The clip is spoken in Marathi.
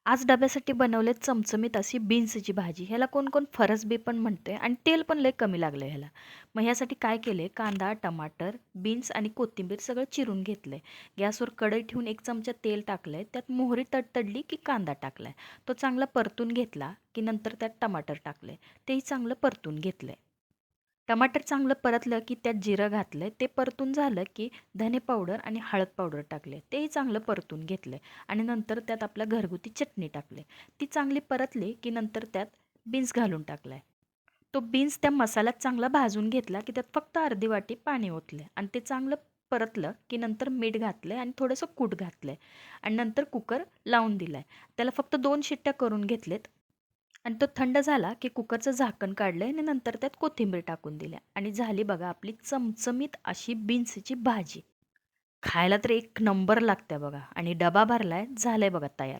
आज डब्यासाठी बनवले चमचमीत अशी बीन्सची भाजी. ह्याला कोण-कोण फरसबी पण म्हणते आणि तेल पण लय कमी लागलं ह्याला. मग ह्यासाठी काय केले, कांदा, टमाटर, बीन्स आणि कोथिंबीर सगळं चिरून घेतलंय. गॅसवर कढई ठेवून 1 चमचा तेल टाकलंय. त्यात मोहरी तडतडली की कांदा टाकलाय. तो चांगला परतून घेतला की नंतर त्यात टमाटर टाकले. तेही चांगलं परतून घेतलंय. टमाटर चांगलं परतलं की त्यात जिरं घातलं. ते परतून झालं की धने पावडर आणि हळद पावडर टाकले. तेही चांगलं परतून घेतलं आणि नंतर त्यात आपल्या घरगुती चटणी टाकली. ती चांगली परतली की नंतर त्यात बीन्स घालून टाकलाय. तो बीन्स त्या मसाल्यात चांगला भाजून घेतला की त्यात फक्त अर्धी वाटी पाणी ओतले आणि ते चांगलं परतलं की नंतर मीठ घातलंय आणि थोडंसं कूट घातलंय आणि नंतर कुकर लावून दिलाय. त्याला फक्त 2 शिट्ट्या करून घेतलेत आणि तो थंड झाला की कुकरचं झाकण काढलं आणि नंतर त्यात कोथिंबीर टाकून दिल्या आणि झाली बघा आपली चमचमीत अशी बीन्सची भाजी. खायला तर एक नंबर लागते बघा आणि डबा भरलाय, झालंय बघा तयार.